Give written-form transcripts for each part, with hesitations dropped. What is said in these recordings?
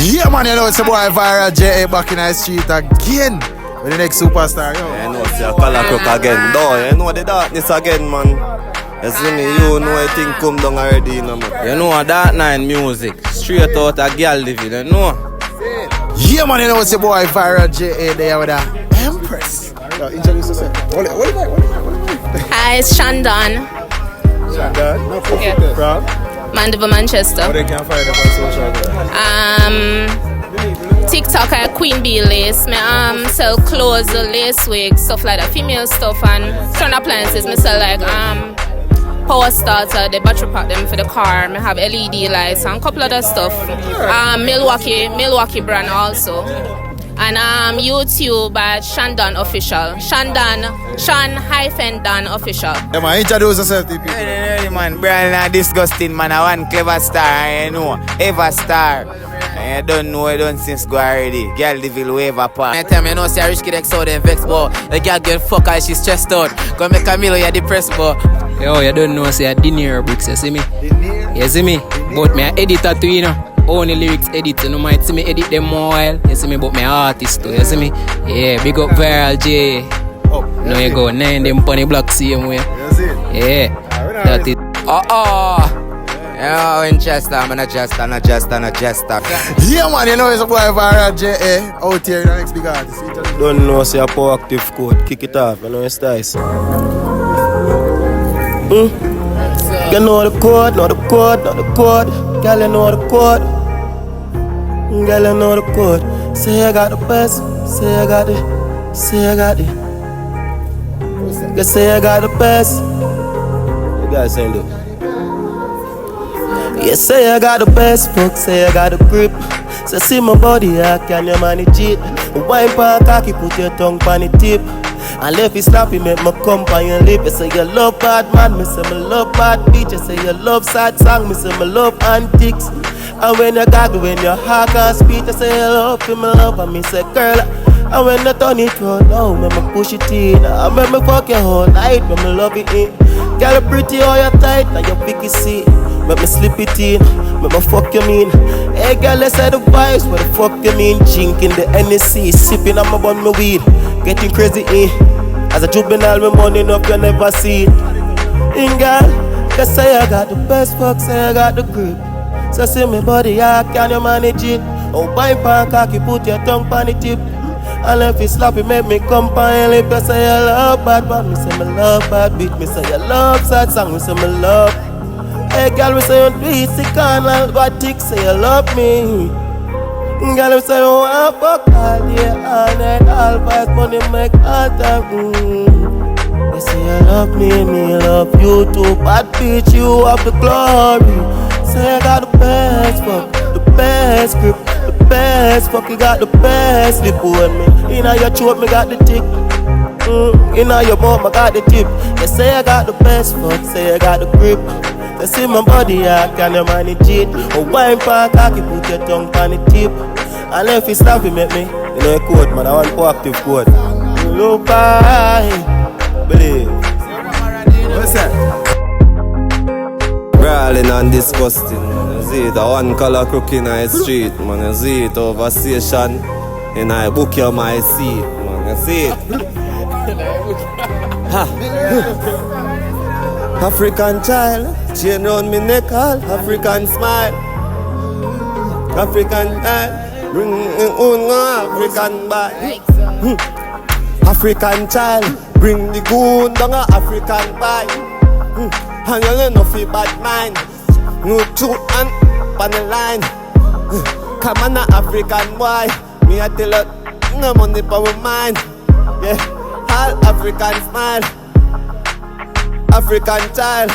Yeah, man, you know it's a boy Viral JA back in the street again with the next superstar. Yo. You know, see a color cook again. No, you know the darkness again, man. You see me, you know I think come down already, you know, man. You know that nine music, straight out of girl living, you know. Yeah, man, you know it's a boy Viral JA there with the Empress. Yo, introduce yourself. What Hi, it's Shandon. Shandon? No, Yeah. From? Mandeville, Manchester. How they can find up on social media? TikTok at Queen Bee Lace. Me sell clothes, lace wigs, stuff like that, female stuff, and certain appliances. Me sell like power starter, the battery pack them for the car. Me have LED lights and a couple other stuff. Milwaukee brand also. And YouTube at Shandon Official. Shan -Dan Official. Yeah, man, introduce yourself, TP. Hey, man, Brian, disgusting, man. I want clever star, you know, ever star. I don't know, I don't since go already. Girl, the will wave apart. I tell me, you know, see a rich kid so then vex, but the girl get fuck her, she stressed out. Go make a meal, you're depressed, but. Yo, you don't know, say a dinner bricks, you see me? You see me? But me an editor too, you know. Only lyrics edit, you know, might see me edit them more while. You see me, but me artist too, you see me? Yeah, big up Viral J. Now you go, 9 them pony block same way. Yeah, that it. Yeah, Winchester, I'm not just. Yeah, man, you know it's a boy Viral JA out here in the next big artist. Don't know, say a power active code. Kick it off, you know it's nice. You know the code, know the code, know the code. Girl, you know the code. Girl, you know the code. Say I got the best. Say I got it. Say I got it. You say I got the best. You guys saying that? You say I got the best, fuck, say I got the grip. So see my body, how can you manage it? Wine pan cocky, put your tongue pan the tip. And left it sloppy, make my come on your lip. You say you love bad man, me say me love bad bitch. You say you love sad song, me say me love antics. And when you gaggle, when your heart can't speak, you say you love me love, and me say girl. And when you turn it round now, me push it in. And when me fuck you all night, me love it in. Girl, pretty or you tight, and you picky see. Make me slip it in, make me fuck you mean. Hey girl, let's say the vibes, what the fuck you mean? Drinking the NSC, sipping on my bun, my weed. Getting crazy in, as a juvenile, my money enough, you never see it. In girl, they say I got the best, fuck, say I got the grip. So see me body, how can you manage it? Oh, wine pan cocky, put your tongue pan the tip. And if it's sloppy, make me come pan lip. You say you love bad, but me say me love bad beat. Me say you love sad song, me say me love. Hey girl, we say you do it, sick and all bad tick, say you love me. Girl, we say you want fuck all day, all night, all fast money make all time. You say you love me love you too. Bad bitch, you have the glory. Say I got the best fuck, the best grip, the best fuck, you got the best lip on me. Inna your throat, me got the tick. Inna your mouth, I got the tip. You say I got the best fuck, say I got the grip. You see my body, how can you manage it? Oh, wine pan cocky, put your tongue on the tip. And if it's sloppy, make me. You know a code, man, I want proactive code. Look by, believe. What's that? Brawling and disgusting, man. You see it, a one color crook in the street, man. You see it over station, and I book you my seat, man. You see it? Ha. African child, chain round me neck, all African smile. African child, bring own African boy. African child, bring the goon down a African boy. And you know fi bad mind, no truth and on the line. Come on a African boy, me a tell you, no money for my mind. Yeah, all African smile. African child,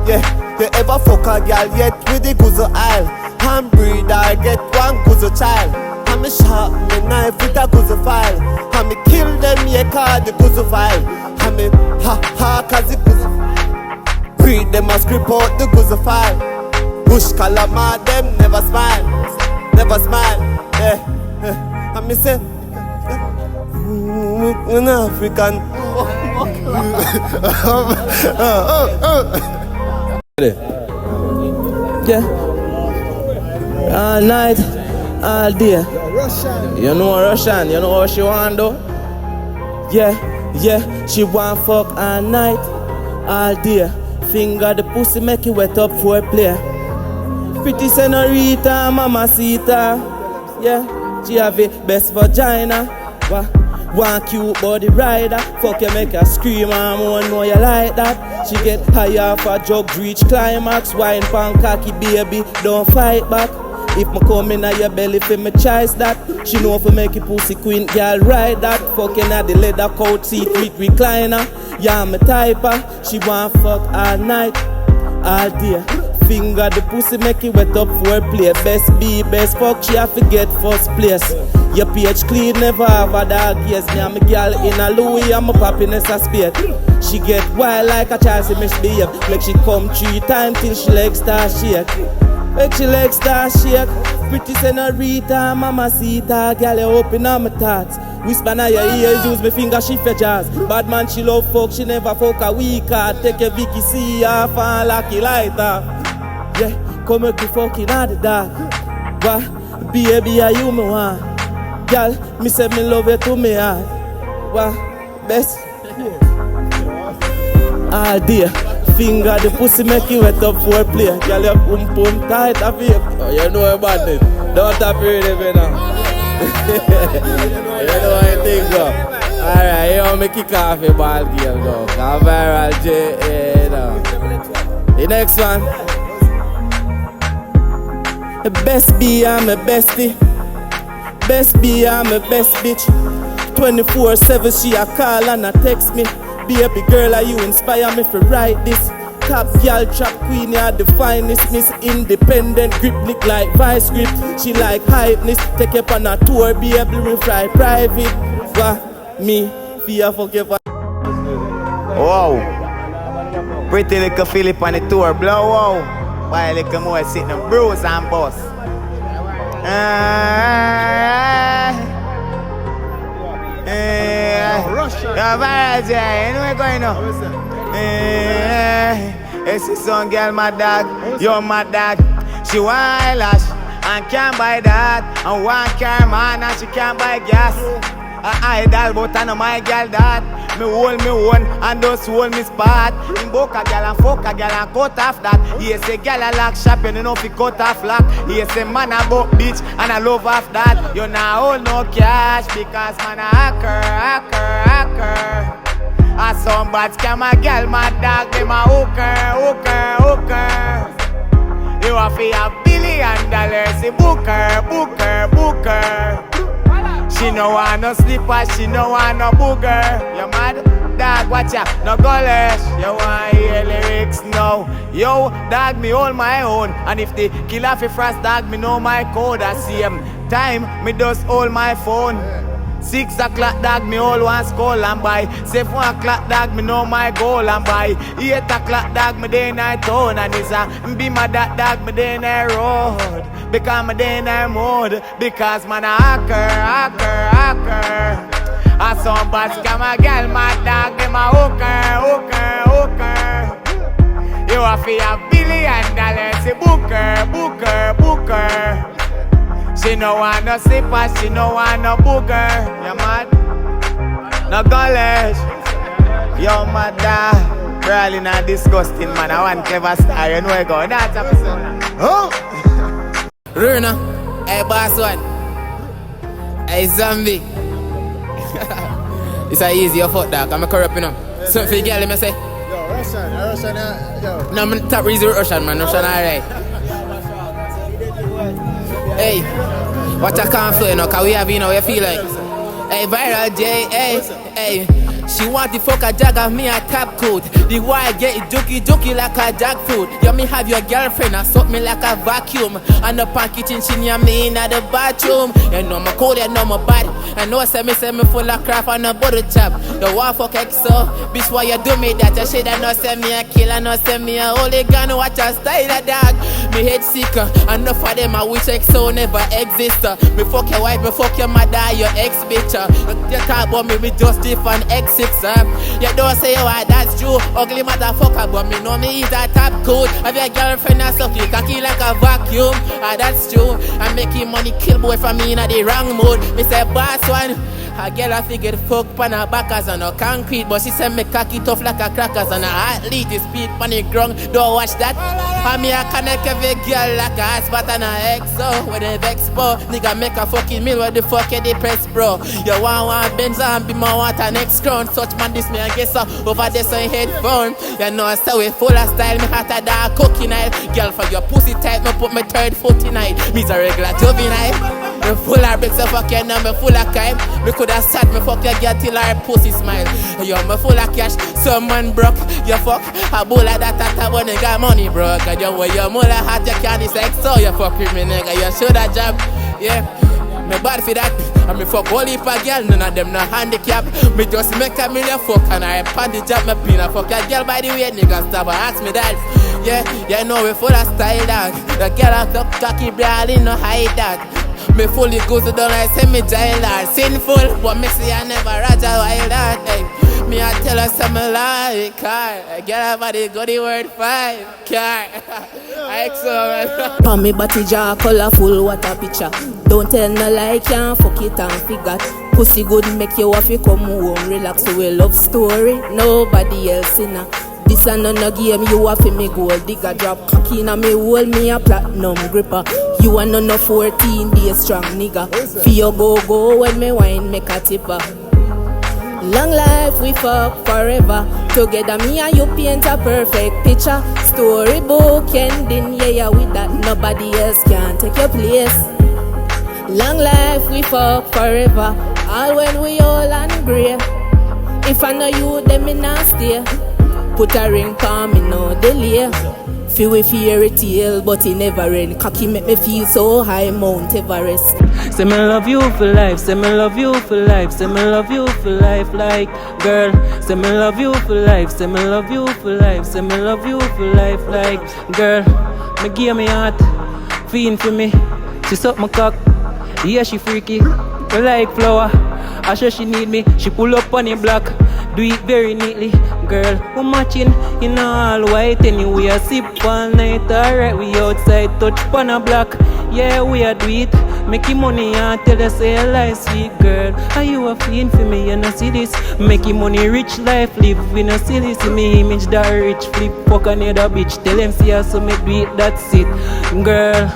yeah. You ever fuck a girl yet with the guzo aisle? And breed or get one guzo child. And me sharp me knife with a guzo file. And me kill them, yeah, call the guzo file. And me ha cause the guzo. Breed them and script out the guzo file. Bush calamar them never smile, yeah. And me say, an African. Yeah. All night, all day. You know Rvssian, you know how she want though? Yeah, she want fuck all night, all day. Finger the pussy make it wet up for a play. Pretty senorita, mamacita. Yeah, she have the best vagina. One cute body rider. Fuck you make her scream and won't know you like that. She get high off a drug, reach climax. Wine pan cocky baby, don't fight back. If me come in your belly for me choice that. She know for make it pussy queen girl ride that. Fucking at the leather couch seat with recliner. Yeah, me type her. She want fuck all night, all day. Finger the pussy make it wet up for a play. Best be best fuck, she have to get first place. Your pH clean, never have a dog. Yes, me and my girl in a Louis and my happiness a spade. She get wild like a child, she misbehave. Like she come 3 times till she legs start shake. Make she legs start shake. Pretty senorita, mamacita. Girl, you open up my thoughts. Whisper in your ears, use my finger, she for jazz. Bad man, she love fuck, she never fuck a week. Take your Vicky, see her, fan lucky lighter. Yeah, come make you fucking at the dark. But, baby, are you me want? Girl, me say me love you to me heart. What? Best? All day. Finger the pussy make you wet up for a play. Girl, your pum pum tight a vape. Oh, you know about it. Don't have to read it now. You know what I think of. Alright, you want me kick off a ball game though. Come viral JA now. The next one. Best be I'm a bestie. Best be I'm a best bitch. 24/7 she a call and a text me. Baby girl, are you inspire me to write this? Top girl, trap queen, you're the finest. Miss Independent, grip lick like vice grip. She like hypeness, take up on a tour, be able to fly private. Wah, me, fear forgive. Wow. Pretty little Philip on the tour, blow wow. Why little more sitting on bruise and boss. Rvssian, you know what's going on? SE2 girl, my dog, you're my dog. She want eyelash and can't buy that. And one car man and she can't buy gas. Idol, but I know my girl that. Me hold me one and just hold me spot. In book a girl and fuck a girl and cut off that. He say girl a lock shop and you know fi cut off lock. He say man a buck bitch and I love off that. You nah hold no cash because man a hacker. I some bad scam a girl, my dog them a hooker. You a fi $1 billion, say booker. She no want no slipper, she no want no booger. You mad? Dog, watch ya, no gullish. You want hear lyrics now? Yo, dog, me hold my own. And if the killer fi frost dog, me know my code. At same time, me just hold my phone. 6 o'clock dog, me all one skull and by 7 o'clock dog, me know my goal and by 8 o'clock dog, me day night town and it's a be my dog, me day night road. Because me day night mode, because man a hacker. I some bad scam a girl, my dog, them a hooker. You a fi $1 billion, say booker. She no want no slipper, she no want no booger. You mad? No college. Yo, my dad. Really not disgusting, man. I want clever star. You know I go. That's episode. Oh! Runa, hey boss one. Hey zombie. It's a easy your foot dog. I'm a corrupt, you know. Something for the girl, let me say. Yo, Rvssian, yo. No, I'm top reason Rvssian, man. Rvssian alright. Hey, what a conflict, you know, cause we have, you know, you feel like. Hey, viral J, hey. She want to fuck a jag of me a top coat. The why get it jokey like a jackfruit. You me have your girlfriend and suck me like a vacuum. And up on kitchen she near me in the bathroom. You know my cold, you know my body. I know say me full of crap and a bottle chop. You want fuck exo, bitch why you do me that? You shit I know say me a killer, no say me a hooligan. Watch a style a dog. me head sick. Enough of them I wish XO never exist. Me fuck your wife, me fuck your mother, your ex bitch. You talk about me just different exits. You don't say why that's true. Ugly motherfucker, but me know me is a top code. Have your girlfriend and stuff, you cocky like a vacuum. That's true. I'm making money kill boy from me in the wrong mood. Me say boss one. A girl I figured fuck pan her backers on a concrete, but she said me cocky tough like a crackers and a athlete is speed pan the ground. Don't watch that. And me I connect every girl like a ass but and a exo. When they vex bro, nigga make a fucking meal where the fuck you depress bro. You want Benz and be my want a next crown. Such man this me I guess over there so headphone. You know I stay with full of style, me hotter than cooking oil. Girl for your pussy tight, me put my third foot in it. Me's a regular juvenile. Me full of bricks, so fuck you now, me full of crime. Me coulda sat me fuck your girl till her pussy smile. Yo, me full of cash, some man broke. You fuck a bowl of that when you got money broke. And you wear your mother hot, you can't sex so you fuck with me nigga. You should have job, yeah. Me bad for that. And me fuck all heap of girl, none of them no handicap. Me just make a million fuck and I pan the job. Me pin a fuck your girl by the way niggas stop and ask me that. Yeah, you know we full of style dog. The girl a talk cocky brawling no hide that. Me fully goes to down I say me jail that. Sinful, but me see I never Raja wild that. Hey, me I tell her some like car. Get her body go the word 5 car. Excellent. Pa me body jaw colorful, what a picture. Don't tell no lie, can't fuck it and figure. Pussy good make you have to come home, relax to a love story. Nobody else in a. This and no game, you have to me gold digger. Drop cocky in a me hole, me a platinum gripper. You and no 14 days strong nigga. Feel go when me wine make a tipper. Long life we fuck forever. Together me and you paint a perfect picture. Storybook ending, yeah with that. Nobody else can take your place. Long life we fuck forever. All when we all and grey. If I know you, then me not stay. Put a ring for me, no delay. Feel we fairy tale, but it never end. Cocky make me feel so high, Mount Everest. Say me love you for life, say me love you for life, say me love you for life, like girl. Say me love you for life, say me love you for life, say me love you for life, like girl. Me give me heart, feeling for me. She suck my cock, yeah she freaky, me like flower. I sure she need me, she pull up on your block. Do it very neatly, girl. We're matching in all white anyway. I sip all night, alright. We outside, touch on a block. Yeah, we a do it. Making money and tell us say a lie, sweet girl. Are you a fiend for me? You know see this? Making money, rich life, live. We no see this. Me image that rich, flip, fuck another bitch. Tell them see us so make do it, that's it, girl.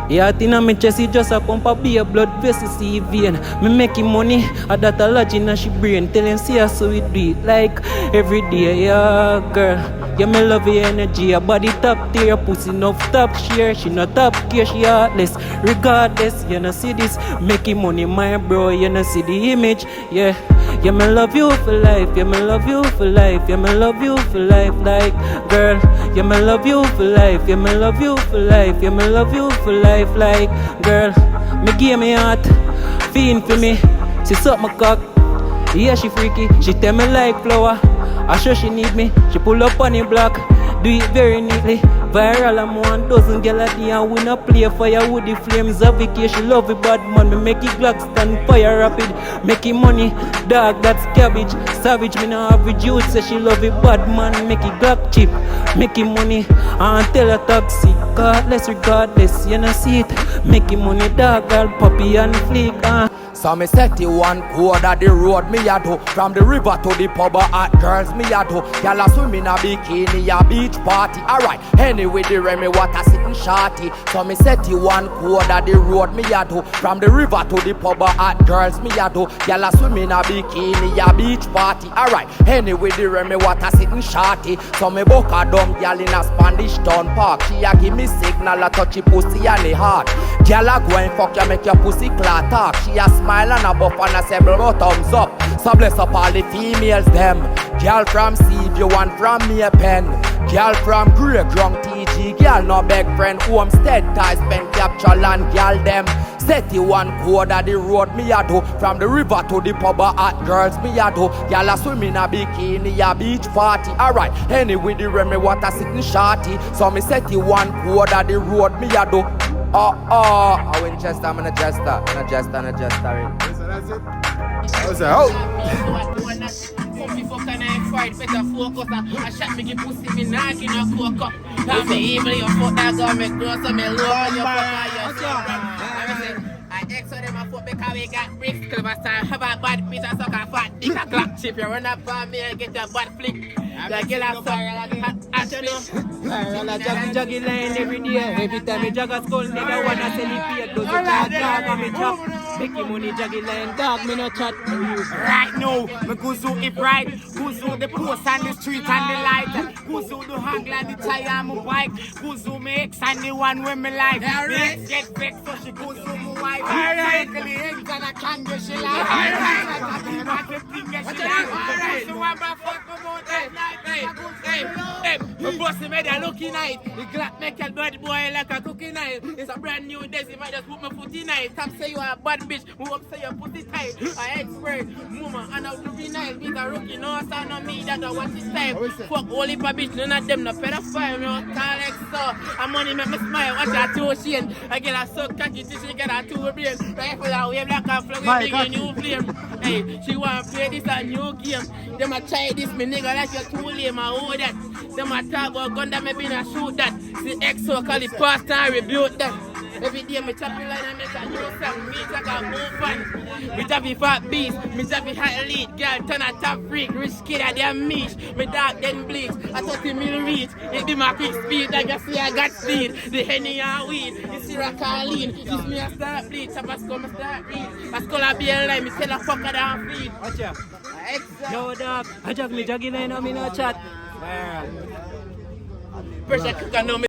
Yeah, in my chest, it just a pump up be a blood vessel, see vein. Me making money, I that a lodge in she brain. Tell him see her so we do it like every day, yeah, girl. Yeah, me love your energy, your body top tier, pussy enough top share. She not top care, she heartless. Regardless, you know see this, making money, my bro, you know see the image, yeah. Yeah, me love you for life, yeah, me love you for life, yeah, me love you for life, like girl. Yeah, me love you for life, yeah, me love you for life, yeah, me love you for life, like girl. Me give me heart, feeling for me. She suck my cock, yeah she freaky. She tell me like flower, I sure she need me. She pull up on the block, do it very neatly. Viral, I'm 1 dozen girl a day and we no play fire with the flames of vacation. Love it bad man, me make it Glock stand fire rapid. Making money, dog that's cabbage. Savage, me no average youth say she love it bad man. Make it Glock cheap, making money and tell her toxic. Godless regardless, you know see it. Making money, dog, girl, puppy and fleek. So me set you one code of the road me a do. From the river to the pub at girls me a do. Y'all a swim in a bikini, a beach party. Alright, anyway the Remy water sitting shorty. So me set you one code of the road me a do. From the river to the pub at girls me a do. Y'all a swim in a bikini, a beach party. Alright, anyway the Remy water sitting shorty. So me book a dumb girl in a Spanish town park. She a give me signal a touchy pussy and the heart. Girl a go and fuck you make your pussy clot talk. She a smile and a buff and a several thumbs up. So bless up all the females them. Girl from Steve, you want from me a pen. Girl from Grey Ground TG, G, girl no beg friend. Homestead ties, spend capture land, girl them. Set the one code of the road me a do. From the river to the pub at girls me a do. Girl a swim in a bikini, a beach party. Alright, anyway the Remy water sitting shorty. So me set the one code of the road me a do. I Winchester, I'm a jester, right? That's it. I was like, oh. Better focus. I shot me give pussy me knock in a coke up. Tell me evil, you fuck that girl, me grow so me low, you fuck I ex on them a fuck because we got bricks. Clever style, have a bad bitch, I suck a fat dick, a clock chip. You run up on me and get a bad flick. The girl a suck, I Juggy line every day. Every time me jog a skull, me don't wanna sell it here. Does it dog on me chop? Making money juggy line, dog me no chat. Right now, me go through it right. Go through the post and the street and the light. Go through the hang and the tire and my bike. Go through me ex and the one with me like. The ex get vexed so she goes through my wife. Alright. The eggs and a candy she like. Alright. The thing that she like. Alright. So I'm a fuck about that night. Hey, my bossy made a lucky night. The Glock make a bad boy like a cookie knife. It's a brand new day, if I just put my foot in it. Top say you are a bad bitch, who up say you put it tight. I expert, mama, and I'll be nice. Be a rookie, no stand on me, that I want this time. Fuck all if a bitch, none of them no pedophile. Me don't call like so. I'm money make me smile, watch that Tru-Shane. I get a so cocky, she get a two brain. Rifle that wave like a flag, big a new flame. Hey, she want to play this a new game. Them a try this, me nigga, like you're too lame, I owe that. Them a talk about gun that me been a shoot that. The EXO call it pastor and rebuke that. Every day me chop line and make a new song. Me like a move on. Me tappy fat beast, me tappy hot lead. Girl turn a top freak, rich kid at them meat. Me dark then bleach, I 30 mil reach. It be my quick speed, like you see I got speed. The Henny and weed, you see I can't lean. This me a start bleach, I pass come start read. I skull a be a line, me tell a fucker down feed. Watch ya. Yo dog, I jug me juggy line on me no chat. Pressure cooker no me.